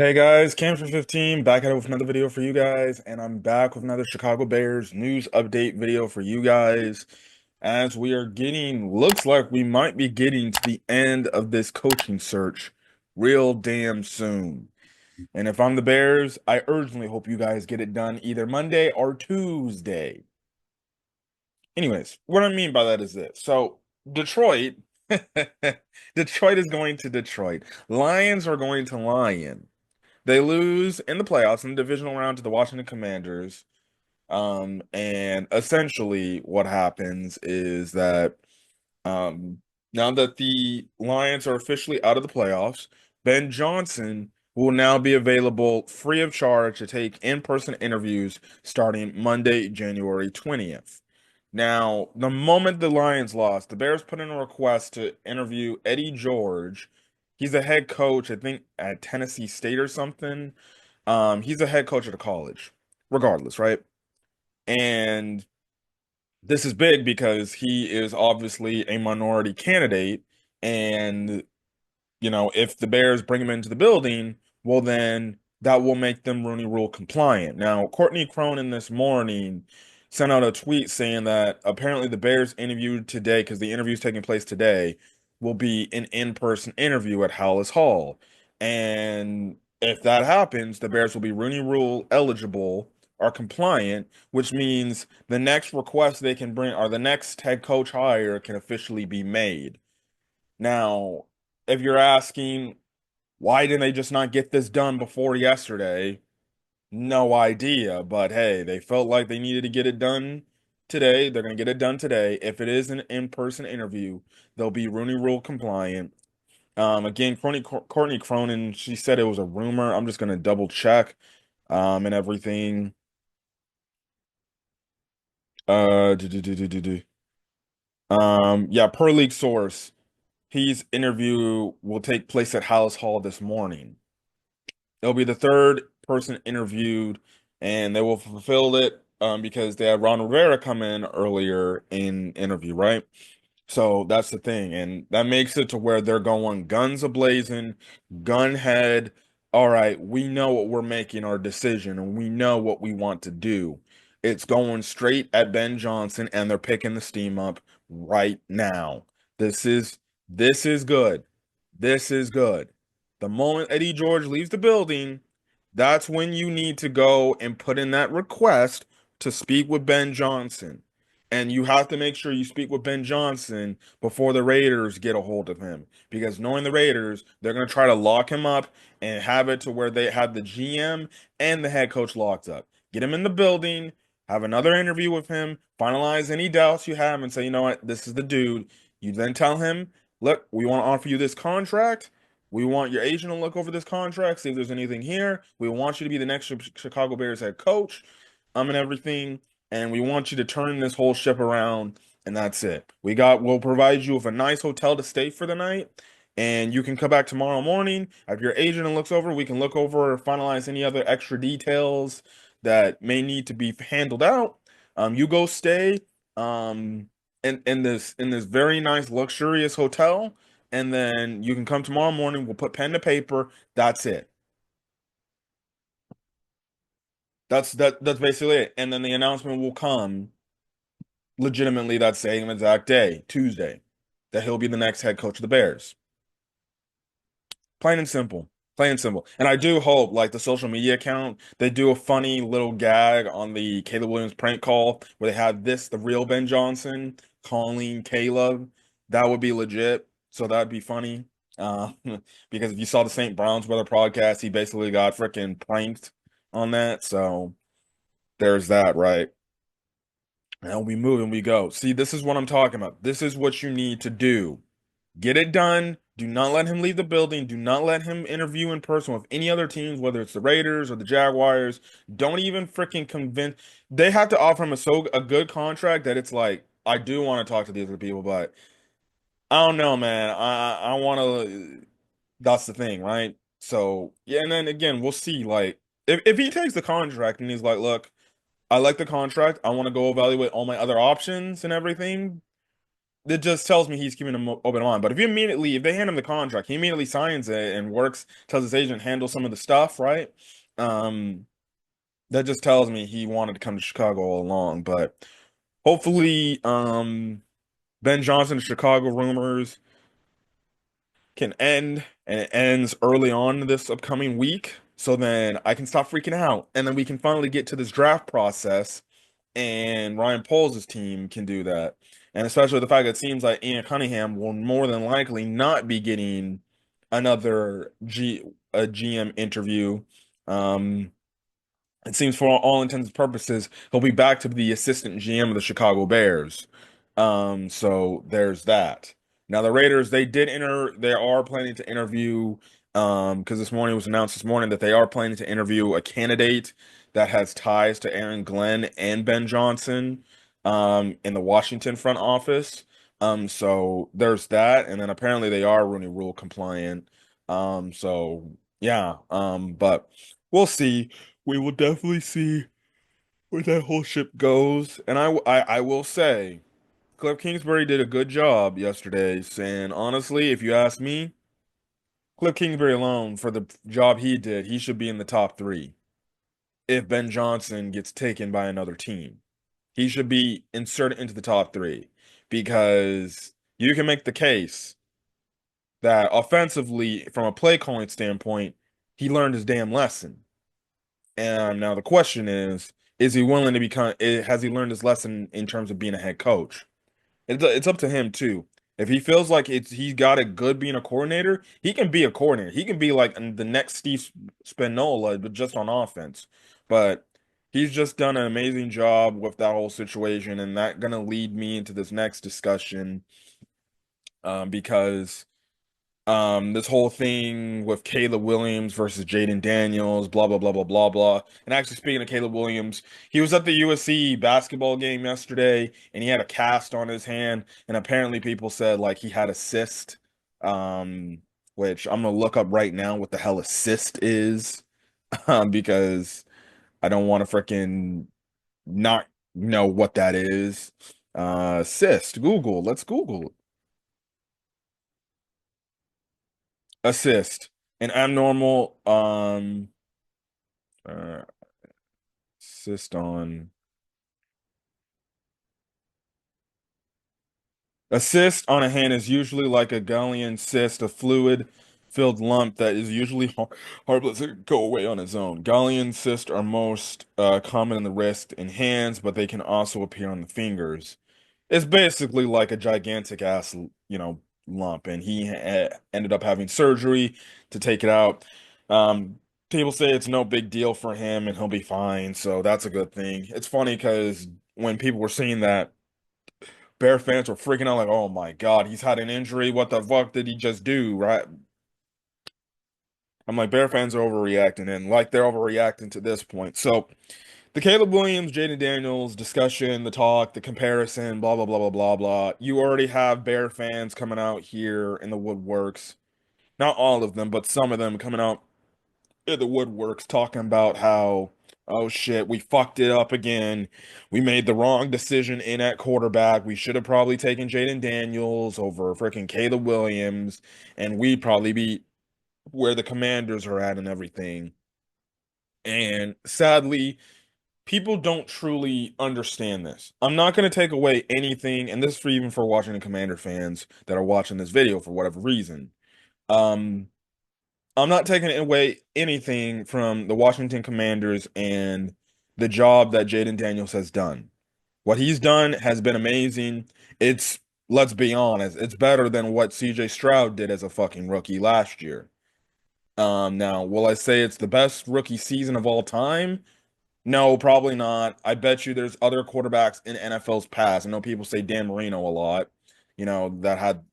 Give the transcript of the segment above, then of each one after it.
Hey guys, Cam for 15 back at it with another video for you guys, and I'm back with another Chicago Bears news update video for you guys. As we are looks like we might be getting to the end of this coaching search real damn soon. And if I'm the Bears, I urgently hope you guys get it done either Monday or Tuesday. Anyways, what I mean by that is this. So, Detroit, Detroit is going to Detroit. Lions are going to Lion. They lose in the playoffs in the divisional round to the Washington Commanders. And essentially what happens is that um, now that the Lions are officially out of the playoffs, Ben Johnson will now be available free of charge to take in-person interviews starting Monday, January 20th. Now, the moment the Lions lost, the Bears put in a request to interview Eddie George. He's a head coach, I think, at Tennessee State or something. He's a head coach at a college, regardless, right? And this is big because he is obviously a minority candidate. And, if the Bears bring him into the building, well, then that will make them Rooney Rule compliant. Now, Courtney Cronin this morning sent out a tweet saying that apparently the Bears interviewed today, because the interview is taking place today, will be an in-person interview at Hallis Hall. And if that happens, the Bears will be Rooney Rule eligible or compliant, which means the next request they can bring or the next head coach hire can officially be made. Now, if you're asking why didn't they just not get this done before yesterday? No idea, but hey, they felt like they needed to get it done today. They're going to get it done today. If it is an in-person interview, they'll be Rooney Rule compliant. Again, Courtney Cronin, she said it was a rumor. I'm just going to double check and everything. Do, do, do, do, do, do. Yeah, per league source, his interview will take place at Hallis Hall this morning. It'll be the third person interviewed, and they will fulfill it because they had Ron Rivera come in earlier in interview, right? So that's the thing, and that makes it to where they're going guns a-blazing, gun head. All right, we know what we're making our decision, and we know what we want to do. It's going straight at Ben Johnson, and they're picking the steam up right now. This is this is good. This is good. The moment Eddie George leaves the building, that's when you need to go and put in that request to speak with Ben Johnson. And you have to make sure you speak with Ben Johnson before the Raiders get a hold of him. Because knowing the Raiders, they're going to try to lock him up and have it to where they have the GM and the head coach locked up. Get him in the building, have another interview with him, finalize any doubts you have, and say, you know what, this is the dude. You then tell him, look, we want to offer you this contract. We want your agent to look over this contract, see if there's anything here. We want you to be the next Chicago Bears head coach, and everything. And we want you to turn this whole ship around, and that's it. We'll provide you with a nice hotel to stay for the night, and you can come back tomorrow morning. If your agent looks over, we can look over or finalize any other extra details that may need to be handled out. You go stay in this very nice luxurious hotel, and then you can come tomorrow morning. We'll put pen to paper. That's it. That's basically it. And then the announcement will come legitimately that same exact day, Tuesday, that he'll be the next head coach of the Bears. Plain and simple. Plain and simple. And I do hope, like the social media account, they do a funny little gag on the Caleb Williams prank call where they have the real Ben Johnson calling Caleb. That would be legit. So that'd be funny. Uh, because if you saw the St. Browns Weather podcast, he basically got freaking pranked on that. So there's that, right? And we move and we go. See, this is what I'm talking about. This is what you need to do. Get it done. Do not let him leave the building. Do not let him interview in person with any other teams, whether it's the Raiders or the Jaguars. Don't even freaking convince. They have to offer him a good contract that it's like, I do want to talk to these other people, but I don't know, man. I want to. That's the thing, right? So yeah, and then again, we'll see. Like, if he takes the contract and he's like, look, I like the contract. I want to go evaluate all my other options and everything. That just tells me he's keeping an open mind. But if they hand him the contract, he immediately signs it and works, tells his agent handle some of the stuff, right? Um, that just tells me he wanted to come to Chicago all along. But hopefully, Ben Johnson, Chicago rumors can end, and it ends early on this upcoming week. So then I can stop freaking out, and then we can finally get to this draft process, and Ryan Poles' team can do that. And especially the fact that it seems like Ian Cunningham will more than likely not be getting another GM interview. Um, it seems for all intents and purposes, he'll be back to the assistant GM of the Chicago Bears. So there's that. Now the Raiders, they are planning to interview, because this morning it was announced this morning that they are planning to interview a candidate that has ties to Aaron Glenn and Ben Johnson, in the Washington front office. So there's that, and then apparently they are Rooney Rule compliant. So yeah, but we'll see. We will definitely see where that whole ship goes. And I will say, Cliff Kingsbury did a good job yesterday. And honestly, if you ask me, Cliff Kingsbury alone for the job he did, he should be in the top three. If Ben Johnson gets taken by another team, he should be inserted into the top three because you can make the case that offensively, from a play calling standpoint, he learned his damn lesson. And now the question is he willing to become, has he learned his lesson in terms of being a head coach? It's up to him too. If he feels like he's got it good being a coordinator, he can be a coordinator. He can be like the next Steve Spagnuolo, but just on offense. But he's just done an amazing job with that whole situation, and that gonna lead me into this next discussion, because this whole thing with Caleb Williams versus Jaden Daniels, blah blah blah blah blah blah. And actually, speaking of Caleb Williams, he was at the USC basketball game yesterday, and he had a cast on his hand, and apparently people said like he had a cyst, um, which I'm gonna look up right now what the hell a cyst is, because I don't want to freaking not know what that is. Cyst. Let's Google assist, an abnormal uh cyst on a cyst on a hand is usually like a Gallian cyst, a fluid filled lump that is usually harmless and go away on its own. Gallian cysts are most common in the wrist and hands, but they can also appear on the fingers. It's basically like a gigantic ass, lump, and he ended up having surgery to take it out. Um, People say it's no big deal for him and he'll be fine, so that's a good thing. It's funny because when people were seeing that, Bear fans were freaking out like, "Oh my God, he's had an injury. What the fuck did he just do?" Right? I'm like, Bear fans are overreacting, and like they're overreacting to this point. So the Caleb Williams, Jaden Daniels discussion, the talk, the comparison, blah blah blah blah blah blah. You already have Bear fans coming out here in the woodworks. Not all of them, but some of them coming out in the woodworks talking about how, oh shit, we fucked it up again. We made the wrong decision in at quarterback. We should have probably taken Jaden Daniels over freaking Caleb Williams, and we'd probably be where the Commanders are at and everything. And sadly, people don't truly understand this. I'm not going to take away anything, and this is for even for Washington Commander fans that are watching this video for whatever reason. Um, I'm not taking away anything from the Washington Commanders and the job that Jaden Daniels has done. What he's done has been amazing. It's, let's be honest, it's better than what CJ Stroud did as a fucking rookie last year. Now, will I say it's the best rookie season of all time? No, probably not. I bet you there's other quarterbacks in NFL's past. I know people say Dan Marino a lot, that had,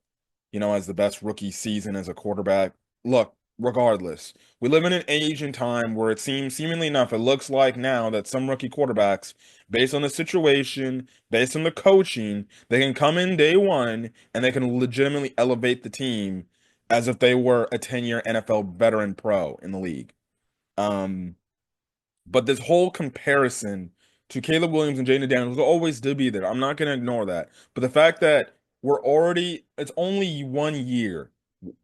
as the best rookie season as a quarterback. Look, regardless, we live in an age and time where it seems, seemingly enough, it looks like now that some rookie quarterbacks, based on the situation, based on the coaching, they can come in day one and they can legitimately elevate the team as if they were a 10-year NFL veteran pro in the league. Um, but this whole comparison to Caleb Williams and Jaden Daniels will always do be there. I'm not going to ignore that. But the fact that it's only 1 year.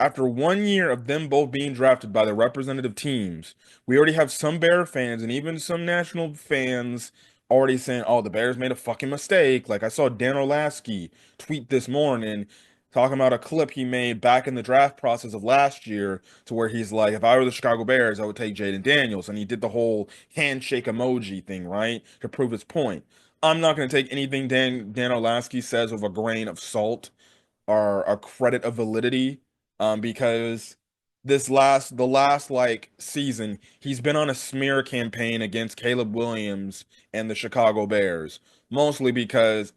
After 1 year of them both being drafted by the representative teams, we already have some Bear fans and even some national fans already saying, oh, the Bears made a fucking mistake. Like I saw Dan Orlovsky tweet this morning talking about a clip he made back in the draft process of last year to where he's like, if I were the Chicago Bears, I would take Jaden Daniels. And he did the whole handshake emoji thing, right? To prove his point. I'm not going to take anything Dan Orlovsky says with a grain of salt or a credit of validity, because the last like season, he's been on a smear campaign against Caleb Williams and the Chicago Bears, mostly because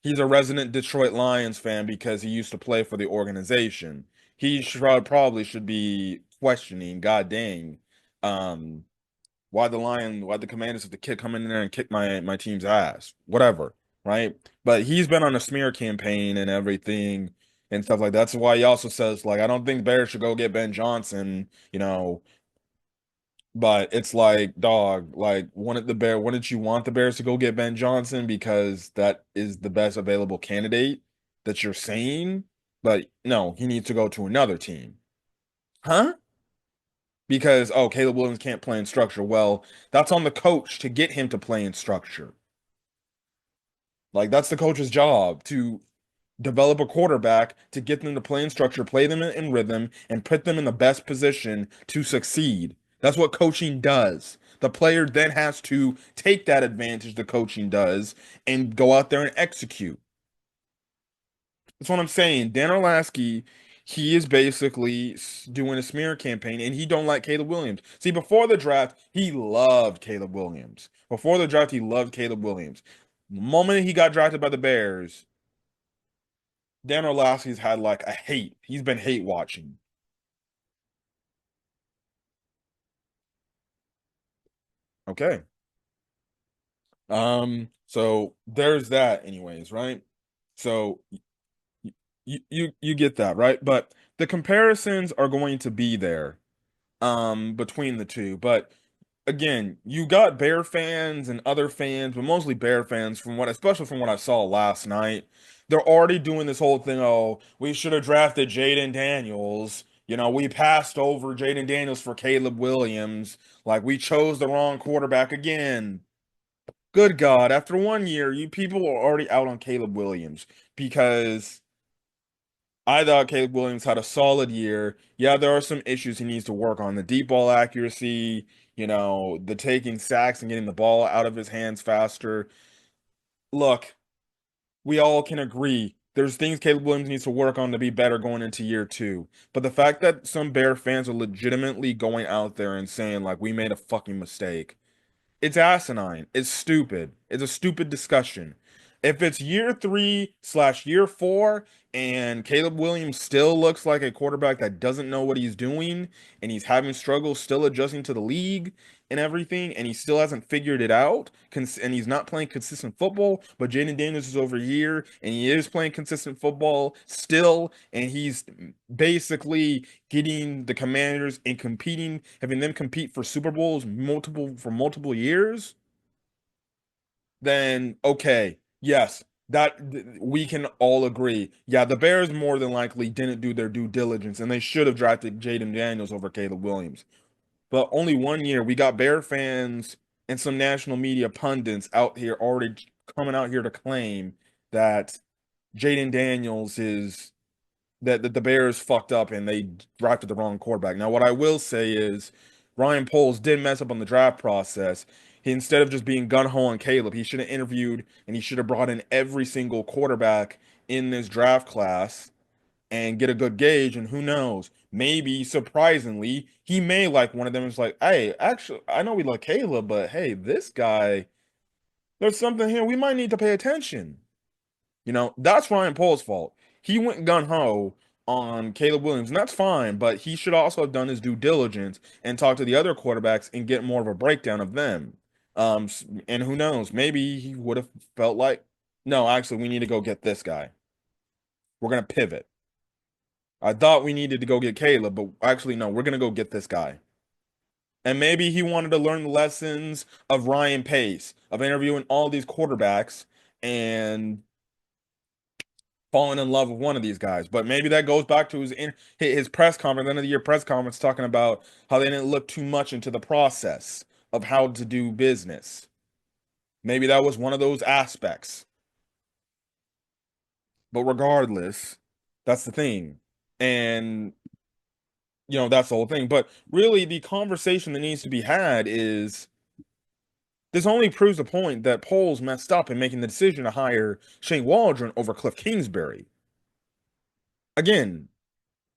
he's a resident Detroit Lions fan because he used to play for the organization. He probably should be questioning, god dang, um, why the Commanders have to come in there and kick my team's ass, whatever, right? But he's been on a smear campaign and everything and stuff like that. That's why he also says like I don't think Bears should go get Ben Johnson, you know. But it's like, dog, like wouldn't you want the Bears to go get Ben Johnson because that is the best available candidate that you're saying? But no, he needs to go to another team. Huh? Because oh, Caleb Williams can't play in structure. Well, that's on the coach to get him to play in structure. Like that's the coach's job to develop a quarterback to get them to play in structure, play them in rhythm, and put them in the best position to succeed. That's what coaching does. The player then has to take that advantage the coaching does and go out there and execute. That's what I'm saying. Dan Orlovsky, he is basically doing a smear campaign, and he don't like Caleb Williams. See, before the draft, he loved Caleb Williams. Before the draft, he loved Caleb Williams. The moment he got drafted by the Bears, Dan Orlovsky's had like a hate. He's been hate watching. Okay. So there's that anyways, right? So you get that, right? But the comparisons are going to be there between the two. But again, you got Bear fans and other fans, but mostly Bear fans from what especially from what I saw last night. They're already doing this whole thing, oh, we should have drafted Jaden Daniels. You know, we passed over Jaden Daniels for Caleb Williams. Like we chose the wrong quarterback again. Good God, after 1 year, you people are already out on Caleb Williams because I thought Caleb Williams had a solid year. Yeah, there are some issues he needs to work on. The deep ball accuracy, the taking sacks and getting the ball out of his hands faster. Look, we all can agree there's things Caleb Williams needs to work on to be better going into year two. But the fact that some Bear fans are legitimately going out there and saying, like, we made a fucking mistake. It's asinine. It's stupid. It's a stupid discussion. If it's year 3/year 4 and Caleb Williams still looks like a quarterback that doesn't know what he's doing and he's having struggles still adjusting to the league and everything and he still hasn't figured it out and he's not playing consistent football, but Jaden Daniels is over here and he is playing consistent football still and he's basically getting the Commanders and competing, having them compete for Super Bowls multiple years, then okay, yes, we can all agree. Yeah, the Bears more than likely didn't do their due diligence, and they should have drafted Jaden Daniels over Caleb Williams. But only 1 year, we got Bear fans and some national media pundits out here already coming out here to claim that Jaden Daniels is that the Bears fucked up and they drafted the wrong quarterback. Now, what I will say is Ryan Poles did mess up on the draft process. Instead of just being gun ho on Caleb, he should have interviewed and he should have brought in every single quarterback in this draft class and get a good gauge. And who knows, maybe surprisingly, he may like one of them. It's like, hey, actually, I know we like Caleb, but hey, this guy, there's something here. We might need to pay attention. That's Ryan Poles' fault. He went gun ho on Caleb Williams, and that's fine, but he should also have done his due diligence and talk to the other quarterbacks and get more of a breakdown of them. And who knows, maybe he would have felt like, no, actually, we need to go get this guy. We're gonna pivot. I thought we needed to go get Caleb, but actually, no, we're gonna go get this guy. And maybe he wanted to learn the lessons of Ryan Pace, of interviewing all these quarterbacks and falling in love with one of these guys. But maybe that goes back to his press conference, end of the year press conference, talking about how they didn't look too much into the process of how to do business. Maybe that was one of those aspects. But regardless, that's the thing. And that's the whole thing. But really, the conversation that needs to be had is this only proves the point that Poles messed up in making the decision to hire Shane Waldron over Cliff Kingsbury. Again,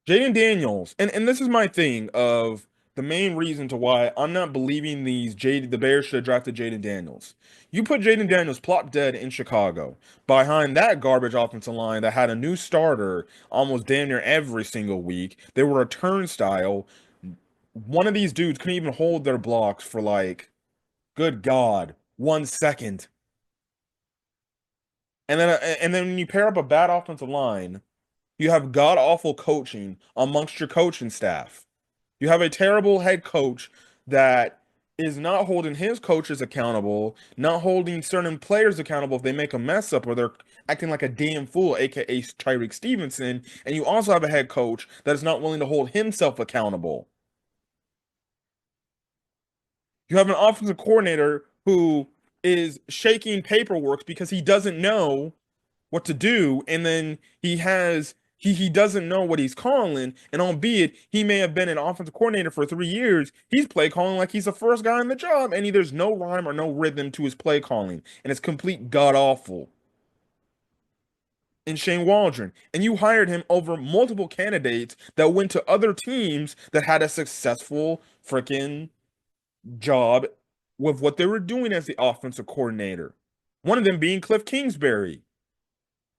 Jaden Daniels, and this is my thing of the main reason to why I'm not believing the Bears should have drafted Jaden Daniels. You put Jaden Daniels plop dead in Chicago behind that garbage offensive line that had a new starter almost damn near every single week. They were a turnstile. One of these dudes couldn't even hold their blocks for like, good God, 1 second. And then when you pair up a bad offensive line, you have god awful coaching amongst your coaching staff. You have a terrible head coach that is not holding his coaches accountable, not holding certain players accountable if they make a mess up or they're acting like a damn fool, aka Tyreek Stevenson. And you also have a head coach that is not willing to hold himself accountable. You have an offensive coordinator who is shaking paperwork because he doesn't know what to do, and then he doesn't know what he's calling, and albeit he may have been an offensive coordinator for 3 years, he's play calling like he's the first guy on the job, and there's no rhyme or no rhythm to his play calling, and it's complete god awful. And Shane Waldron, and you hired him over multiple candidates that went to other teams that had a successful freaking job with what they were doing as the offensive coordinator. One of them being Cliff Kingsbury.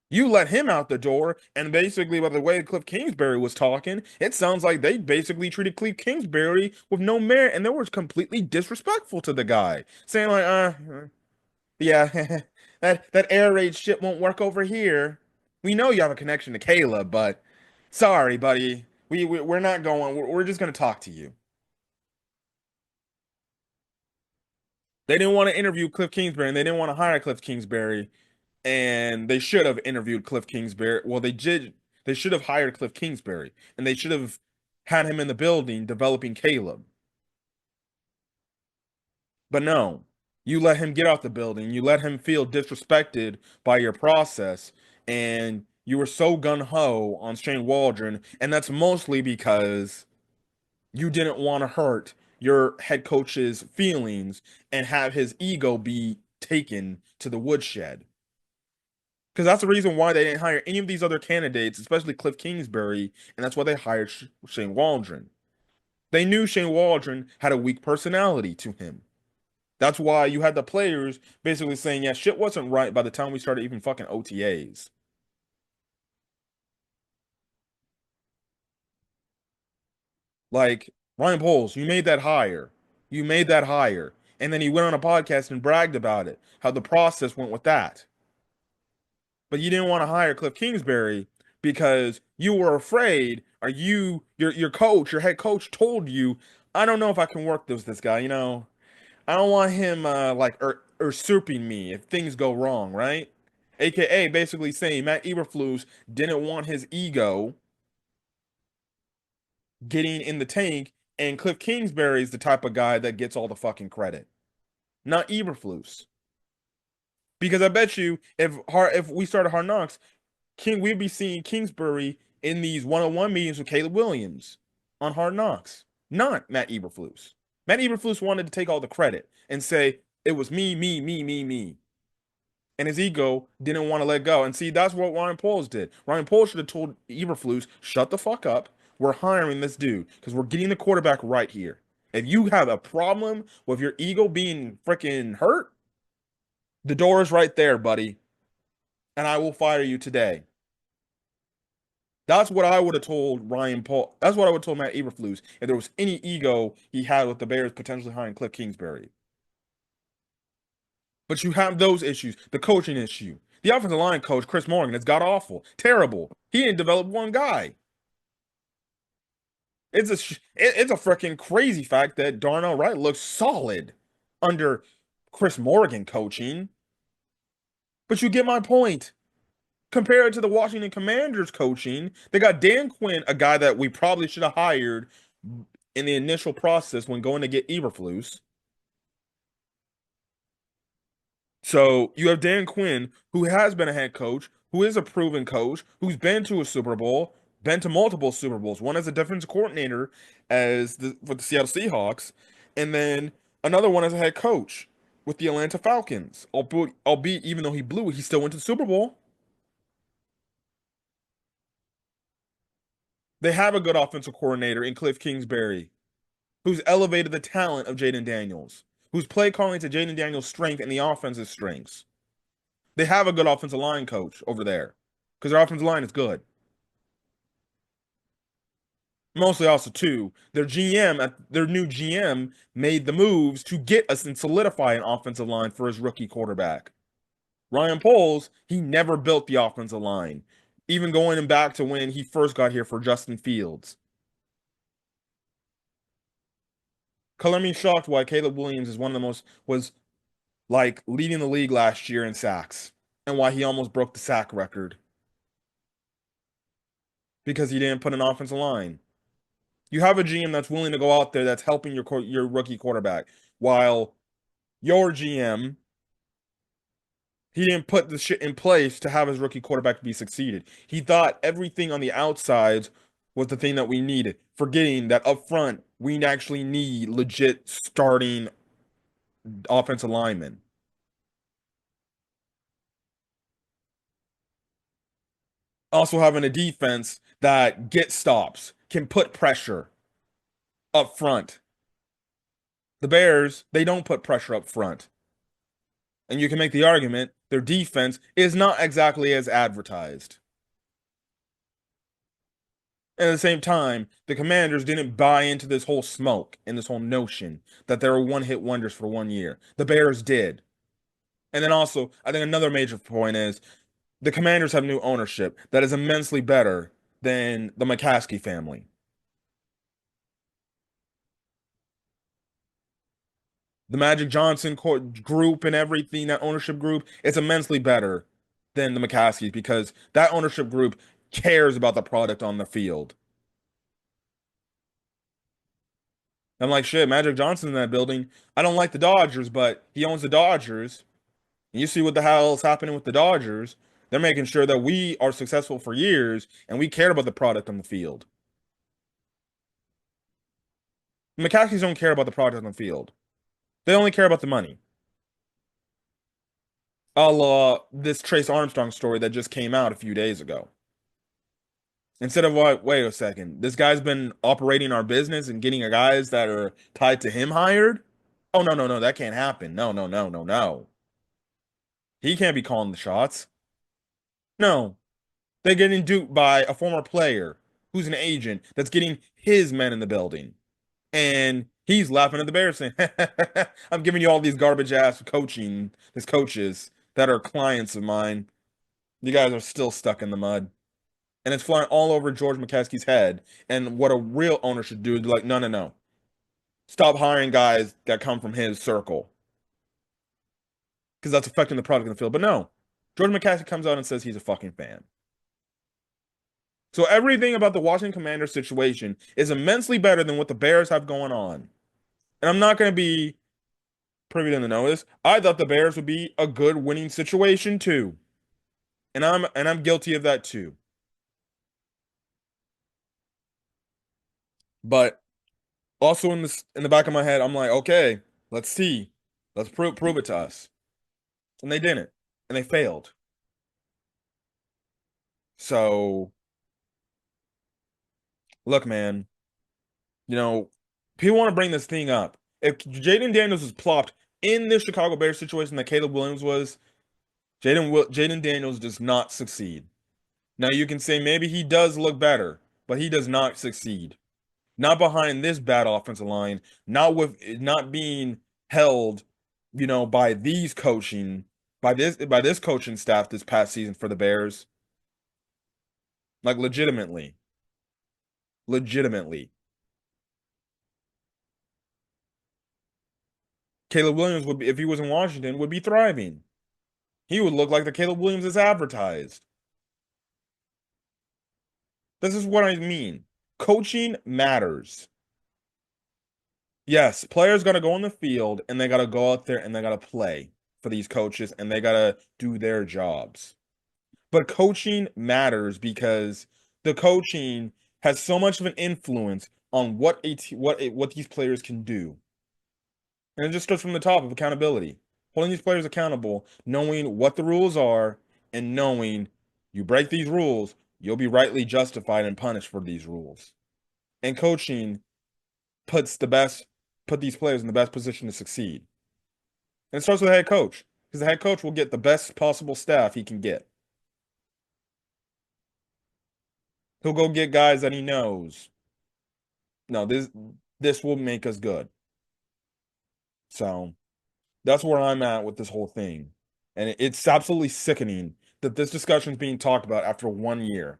You let him out the door, and basically, by the way Cliff Kingsbury was talking, it sounds like they basically treated Cliff Kingsbury with no merit, and they were completely disrespectful to the guy, saying like, yeah, that air raid shit won't work over here. We know you have a connection to Caleb, but sorry, buddy, we're not going. We're just gonna talk to you. They didn't want to interview Cliff Kingsbury, and they didn't want to hire Cliff Kingsbury, and they should have interviewed Cliff Kingsbury. Well, they did. They should have hired Cliff Kingsbury, and they should have had him in the building developing Caleb. But no, you let him get out the building. You let him feel disrespected by your process, and you were so gun ho on Shane Waldron, and that's mostly because you didn't want to hurt your head coach's feelings and have his ego be taken to the woodshed. Because that's the reason why they didn't hire any of these other candidates, especially Cliff Kingsbury, and that's why they hired Shane Waldron. They knew Shane Waldron had a weak personality to him. That's why you had the players basically saying, yeah, shit wasn't right by the time we started even fucking OTAs. Like, Ryan Poles, you made that hire. You made that hire. And then he went on a podcast and bragged about it, how the process went with that. But you didn't want to hire Cliff Kingsbury because you were afraid, or your coach, your head coach told you, I don't know if I can work this guy, I don't want him like usurping me if things go wrong, right? AKA basically saying Matt Eberflus didn't want his ego getting in the tank, and Cliff Kingsbury is the type of guy that gets all the fucking credit, not Eberflus. Because I bet you if we started Hard Knocks, we'd be seeing Kingsbury in these one-on-one meetings with Caleb Williams on Hard Knocks, not Matt Eberflus. Matt Eberflus wanted to take all the credit and say it was me, me, me, me, me. And his ego didn't want to let go. And see, that's what Ryan Poles did. Ryan Poles should have told Eberflus, shut the fuck up. We're hiring this dude because we're getting the quarterback right here. If you have a problem with your ego being freaking hurt, the door is right there, buddy. And I will fire you today. That's what I would have told Ryan Paul. That's what I would have told Matt Eberflus if there was any ego he had with the Bears potentially hiring Cliff Kingsbury. But you have those issues, the coaching issue. The offensive line coach, Chris Morgan, it's got awful, terrible. He didn't develop one guy. It's a freaking crazy fact that Darnell Wright looks solid under Chris Morgan coaching. But you get my point. Compared to the Washington Commanders coaching, they got Dan Quinn, a guy that we probably should have hired in the initial process when going to get Eberflus. So you have Dan Quinn, who has been a head coach, who is a proven coach, who's been to a Super Bowl, been to multiple Super Bowls, one as a defensive coordinator with the Seattle Seahawks, and then another one as a head coach with the Atlanta Falcons. Albeit even though he blew it, he still went to the Super Bowl. They have a good offensive coordinator in Cliff Kingsbury, who's elevated the talent of Jaden Daniels, who's play calling to Jaden Daniels' strength and the offense's strengths. They have a good offensive line coach over there because their offensive line is good. Mostly also too, their new GM made the moves to get us and solidify an offensive line for his rookie quarterback. Ryan Poles, he never built the offensive line, even going back to when he first got here for Justin Fields. Color me shocked why Caleb Williams is one of the most was like leading the league last year in sacks and why he almost broke the sack record because he didn't put an offensive line. You have a GM that's willing to go out there that's helping your rookie quarterback, while your GM he didn't put the shit in place to have his rookie quarterback be succeeded. He thought everything on the outsides was the thing that we needed, forgetting that up front we actually need legit starting offensive linemen. Also having a defense that gets stops, can put pressure up front. The Bears, they don't put pressure up front. And you can make the argument their defense is not exactly as advertised. And at the same time, the Commanders didn't buy into this whole smoke and this whole notion that they were one-hit wonders for 1 year. The Bears did. And then also, I think another major point is the Commanders have new ownership that is immensely better than the McCaskey family. The Magic Johnson group and everything, that ownership group, it's immensely better than the McCaskeys because that ownership group cares about the product on the field. I'm like, shit, Magic Johnson in that building. I don't like the Dodgers, but he owns the Dodgers. And you see what the hell is happening with the Dodgers. They're making sure that we are successful for years and we care about the product on the field. McCaskies don't care about the product on the field. They only care about the money. A la this Trace Armstrong story that just came out a few days ago. Instead of what, wait a second, this guy's been operating our business and getting guys that are tied to him hired? Oh, no, no, no, that can't happen. No, no, no, no, no. He can't be calling the shots. No, they're getting duped by a former player who's an agent that's getting his men in the building. And he's laughing at the Bears saying, I'm giving you all these garbage ass these coaches that are clients of mine. You guys are still stuck in the mud. And it's flying all over George McCaskey's head. And what a real owner should do is be like, no, no, no. Stop hiring guys that come from his circle. Because that's affecting the product in the field. But no, George McCaskey comes out and says he's a fucking fan. So everything about the Washington Commanders situation is immensely better than what the Bears have going on. And I'm not going to be privy to the notice. I thought the Bears would be a good winning situation too. And I'm guilty of that too. But also in the back of my head, I'm like, okay, let's see. Let's prove it to us. And they didn't. And they failed. So look, man, people want to bring this thing up. If Jaden Daniels was plopped in this Chicago Bears situation that Caleb Williams was, Jaden Daniels does not succeed. Now you can say maybe he does look better, but he does not succeed. Not behind this bad offensive line, not being held, by this coaching staff this past season for the Bears. Like legitimately. Legitimately. Caleb Williams would be, if he was in Washington, would be thriving. He would look like the Caleb Williams is advertised. This is what I mean. Coaching matters. Yes, players got to go on the field and they got to go out there and they got to play for these coaches and they got to do their jobs. But coaching matters because the coaching has so much of an influence on what these players can do. And it just starts from the top of accountability. Holding these players accountable, knowing what the rules are, and knowing you break these rules, you'll be rightly justified and punished for these rules. And coaching puts the best put these players in the best position to succeed. And it starts with the head coach, because the head coach will get the best possible staff he can get. He'll go get guys that he knows. No, this will make us good. So that's where I'm at with this whole thing. And it's absolutely sickening that this discussion is being talked about after 1 year.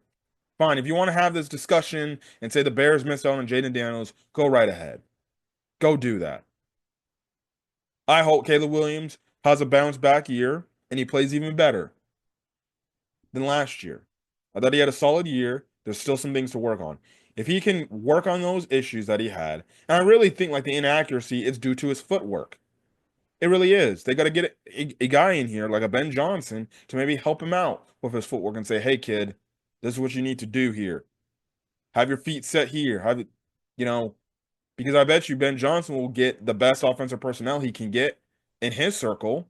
Fine, if you want to have this discussion and say the Bears missed out on Jayden Daniels, go right ahead. Go do that. I hope Caleb Williams has a bounce back year and he plays even better than last year. I thought he had a solid year. There's still some things to work on. If he can work on those issues that he had, and I really think like the inaccuracy is due to his footwork. It really is. They got to get a guy in here like a Ben Johnson to maybe help him out with his footwork and say, "Hey, kid, this is what you need to do here. Have your feet set here. Have it, you know, because I bet you Ben Johnson will get the best offensive personnel he can get in his circle.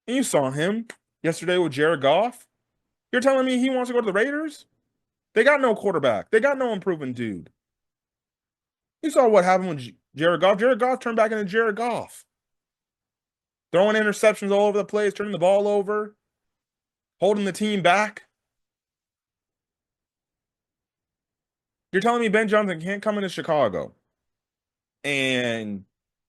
And you saw him yesterday with Jared Goff. You're telling me he wants to go to the Raiders? They got no quarterback. They got no improving dude. You saw what happened with Jared Goff. Jared Goff turned back into Jared Goff, throwing interceptions all over the place, turning the ball over, holding the team back. You're telling me Ben Johnson can't come into Chicago and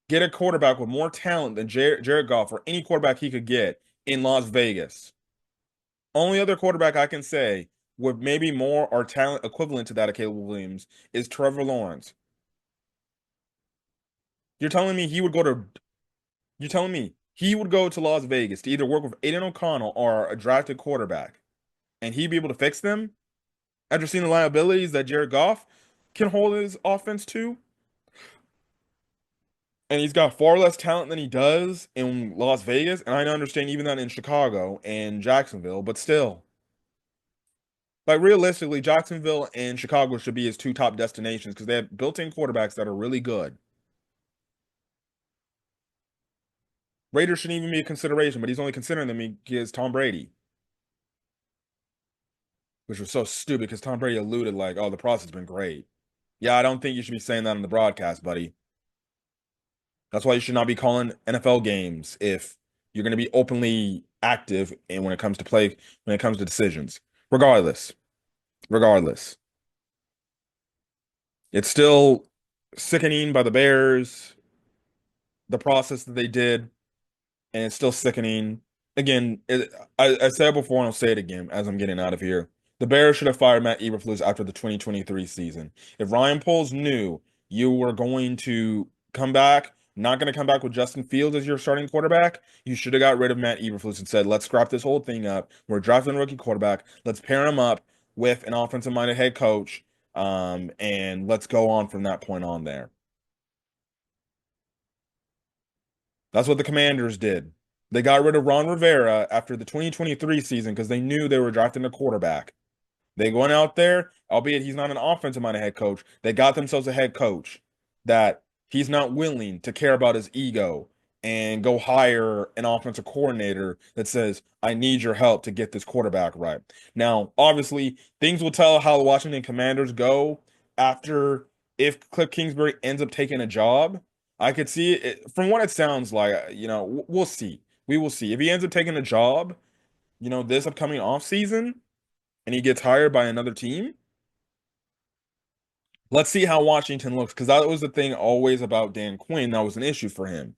get a quarterback with more talent than Jared Goff or any quarterback he could get in Las Vegas? Only other quarterback I can say with maybe more or talent equivalent to that of Caleb Williams is Trevor Lawrence. You're telling me he would go to You're telling me he would go to Las Vegas to either work with Aiden O'Connell or a drafted quarterback, and he'd be able to fix them after seeing the liabilities that Jared Goff can hold his offense to? And he's got far less talent than he does in Las Vegas, and I understand even that in Chicago and Jacksonville, but still. Like realistically, Jacksonville and Chicago should be his two top destinations because they have built-in quarterbacks that are really good. Raiders shouldn't even be a consideration, but he's only considering them because Tom Brady, which was so stupid because Tom Brady alluded like, "Oh, the process has been great." Yeah, I don't think you should be saying that on the broadcast, buddy. That's why you should not be calling NFL games if you're going to be openly active and when it comes to decisions. Regardless, regardless, it's still sickening by the Bears, the process that they did, and it's still sickening. Again, I said it before and I'll say it again as I'm getting out of here. The Bears should have fired Matt Eberflus after the 2023 season. If Ryan Poles knew you were going to come back, not going to come back with Justin Fields as your starting quarterback, you should have got rid of Matt Eberflus and said, let's scrap this whole thing up. We're drafting a rookie quarterback. Let's pair him up with an offensive-minded head coach, and let's go on from that point on there. That's what the Commanders did. They got rid of Ron Rivera after the 2023 season because they knew they were drafting a quarterback. They went out there, albeit he's not an offensive-minded head coach. They got themselves a head coach that he's not willing to care about his ego and go hire an offensive coordinator that says, I need your help to get this quarterback right. Now, obviously, things will tell how the Washington Commanders go after if Cliff Kingsbury ends up taking a job. I could see it from what it sounds like, we'll see. We will see. If he ends up taking a job, this upcoming off season and he gets hired by another team, let's see how Washington looks because that was the thing always about Dan Quinn. That was an issue for him.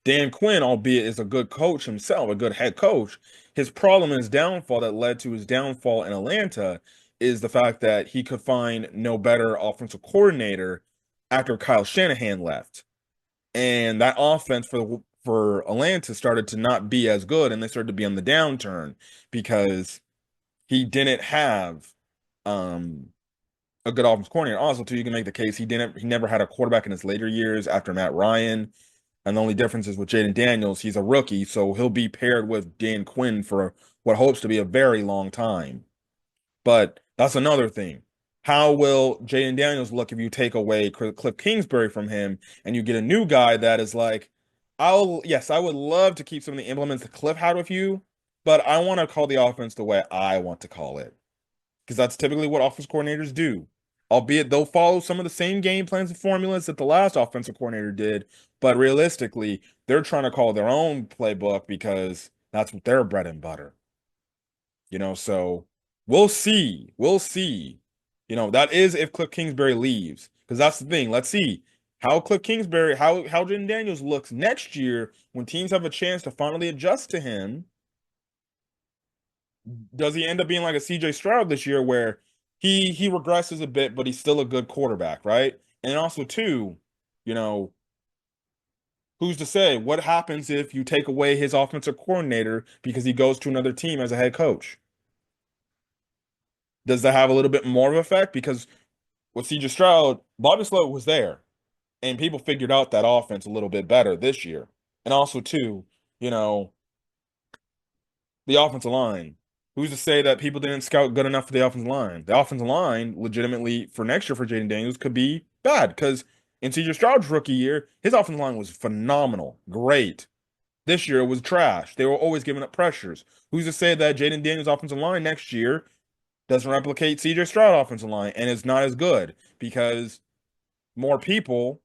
Dan Quinn, albeit is a good coach himself, a good head coach, his problem and his downfall that led to his downfall in Atlanta is the fact that he could find no better offensive coordinator after Kyle Shanahan left. And that offense for Atlanta started to not be as good and they started to be on the downturn because he didn't have a good offense coordinator. Also, too, you can make the case he never had a quarterback in his later years after Matt Ryan. And the only difference is with Jaden Daniels, he's a rookie, so he'll be paired with Dan Quinn for what hopes to be a very long time. But that's another thing. How will Jaden Daniels look if you take away Cliff Kingsbury from him and you get a new guy that is like, yes, I would love to keep some of the implements that Cliff had with you, but I want to call the offense the way I want to call it. Because that's typically what offense coordinators do. Albeit they'll follow some of the same game plans and formulas that the last offensive coordinator did, but realistically, they're trying to call their own playbook because that's what their bread and butter. So we'll see. We'll see. That is if Cliff Kingsbury leaves. Because that's the thing. Let's see how Cliff Kingsbury, how Jaden Daniels looks next year when teams have a chance to finally adjust to him. Does he end up being like a CJ Stroud this year where he regresses a bit, but he's still a good quarterback, right? And also, too, you know, who's to say what happens if you take away his offensive coordinator because he goes to another team as a head coach? Does that have a little bit more of effect? Because with CJ Stroud, Bobby Sloat was there, and people figured out that offense a little bit better this year. And also, too, you know, the offensive line. Who's to say that people didn't scout good enough for the offensive line? The offensive line, legitimately, for next year for Jaden Daniels, could be bad because in CJ Stroud's rookie year, his offensive line was phenomenal, great. This year it was trash. They were always giving up pressures. Who's to say that Jaden Daniels' offensive line next year doesn't replicate CJ Stroud offensive line and it's not as good because more people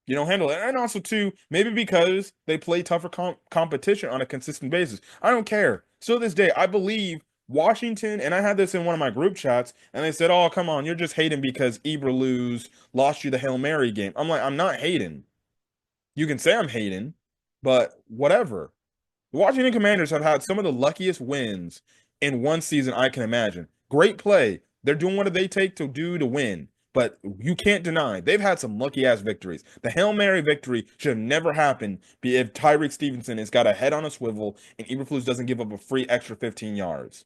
handle it. And also, too, maybe because they play tougher competition on a consistent basis. I don't care. Still, this day, I believe Washington, and I had this in one of my group chats, and they said, "Oh, come on, you're just hating because Eberflus lost you the Hail Mary game." I'm like, I'm not hating. You can say I'm hating, but whatever. The Washington Commanders have had some of the luckiest wins in one season I can imagine. Great play. They're doing what they take to do to win. But you can't deny they've had some lucky ass victories. The Hail Mary victory should have never happened if Tyreek Stevenson has got a head on a swivel and Eberflus doesn't give up a free extra 15 yards.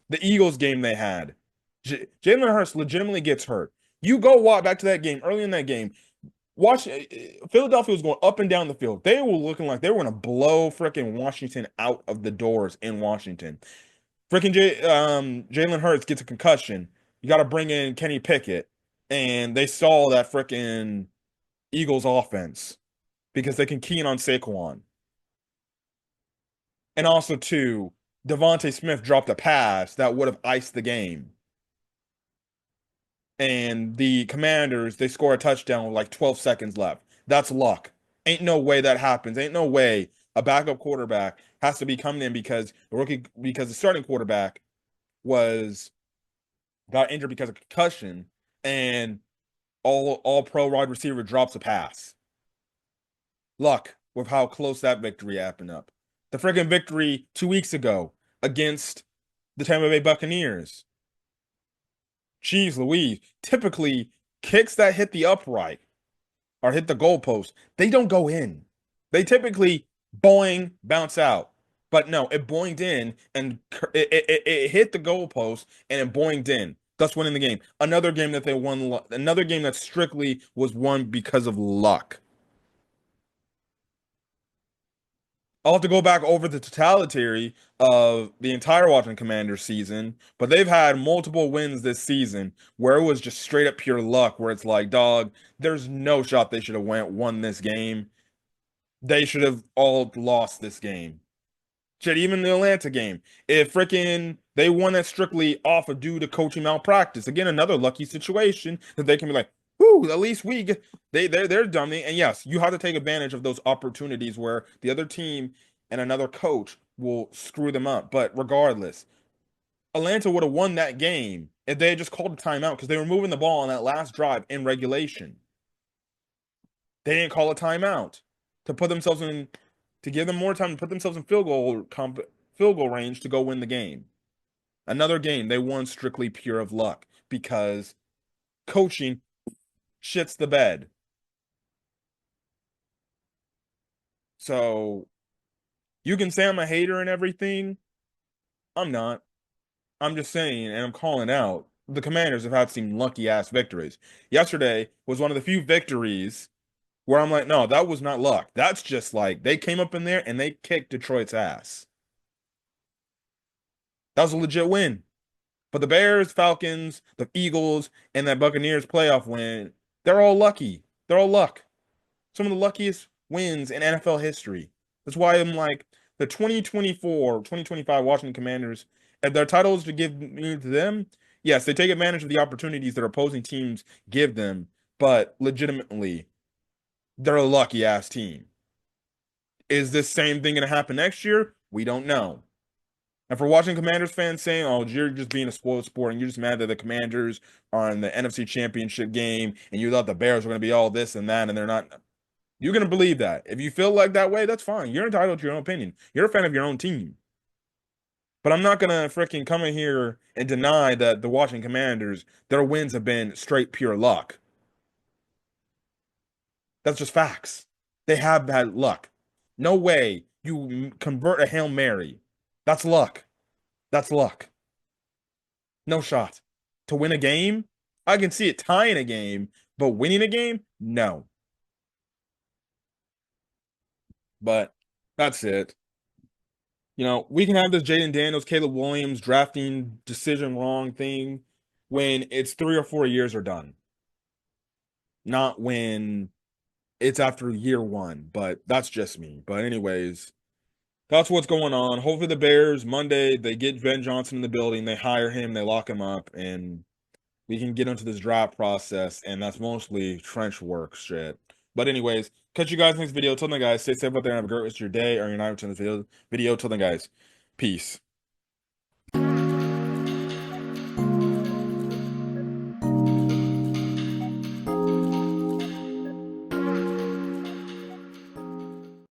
The Eagles game they had, Jalen Hurts legitimately gets hurt. You go walk back to that game early in that game. Watch Philadelphia was going up and down the field. They were looking like they were going to blow freaking Washington out of the doors in Washington. Freaking Jalen Hurts gets a concussion. You got to bring in Kenny Pickett, and they saw that freaking Eagles offense because they can key in on Saquon. And also, too, Devontae Smith dropped a pass that would have iced the game. And the Commanders, they score a touchdown with like 12 seconds left. That's luck. Ain't no way that happens. Ain't no way a backup quarterback has to be coming in because the starting quarterback got injured because of concussion and all pro wide receiver drops a pass. Luck with how close that victory happened up. The freaking victory 2 weeks ago against the Tampa Bay Buccaneers. Jeez Louise, typically kicks that hit the upright or hit the goalpost, they don't go in. They typically boing, bounce out. But no, it boinged in and it hit the goalpost and it boinged in, thus winning the game. Another game that they won, another game that strictly was won because of luck. I'll have to go back over the totality of the entire Washington Commanders season, but they've had multiple wins this season where it was just straight up pure luck, where it's like, dog, there's no shot they should have won this game. They should have all lost this game. Shit, even the Atlanta game. If freaking they won that strictly off of due to coaching malpractice. Again, another lucky situation that they can be like, whoo, at least they're dummy. And yes, you have to take advantage of those opportunities where the other team and another coach will screw them up. But regardless, Atlanta would have won that game if they had just called a timeout because they were moving the ball on that last drive in regulation. They didn't call a timeout to put themselves in to give them more time to put themselves in field goal range to go win the game. Another game they won strictly pure of luck because coaching shits the bed. So you can say I'm a hater and everything. I'm not. I'm just saying, and I'm calling out the Commanders have had some lucky ass victories. Yesterday was one of the few victories where I'm like, no, that was not luck. That's just like they came up in there and they kicked Detroit's ass. That was a legit win. But the Bears, Falcons, the Eagles, and that Buccaneers playoff win, they're all lucky. They're all luck. Some of the luckiest wins in NFL history. That's why I'm like, the 2024, 2025 Washington Commanders, if their titles to give me to them, yes, they take advantage of the opportunities that opposing teams give them, but legitimately, they're a lucky ass team. Is this same thing going to happen next year? We don't know. And for Washington Commanders fans saying, oh, you're just being a spoiled sport and you're just mad that the Commanders are in the NFC Championship game and you thought the Bears were going to be all this and that and they're not. You're going to believe that. If you feel like that way, that's fine. You're entitled to your own opinion. You're a fan of your own team. But I'm not going to freaking come in here and deny that the Washington Commanders, their wins have been straight pure luck. That's just facts. They have had luck. No way you convert a Hail Mary. That's luck. That's luck. No shot. To win a game, I can see it tying a game, but winning a game, no. But that's it. You know, we can have this Jaden Daniels, Caleb Williams drafting decision wrong thing when it's 3 or 4 years are done, not when it's after year one. But that's just me. But anyways, that's what's going on. Hopefully the Bears Monday they get Ben Johnson in the building, they hire him, they lock him up, and we can get into this draft process. And that's mostly trench work shit. But anyways, catch you guys next video. Till then, guys, stay safe out there and have a great rest of your day or your night. Till this video. Till then, guys, peace.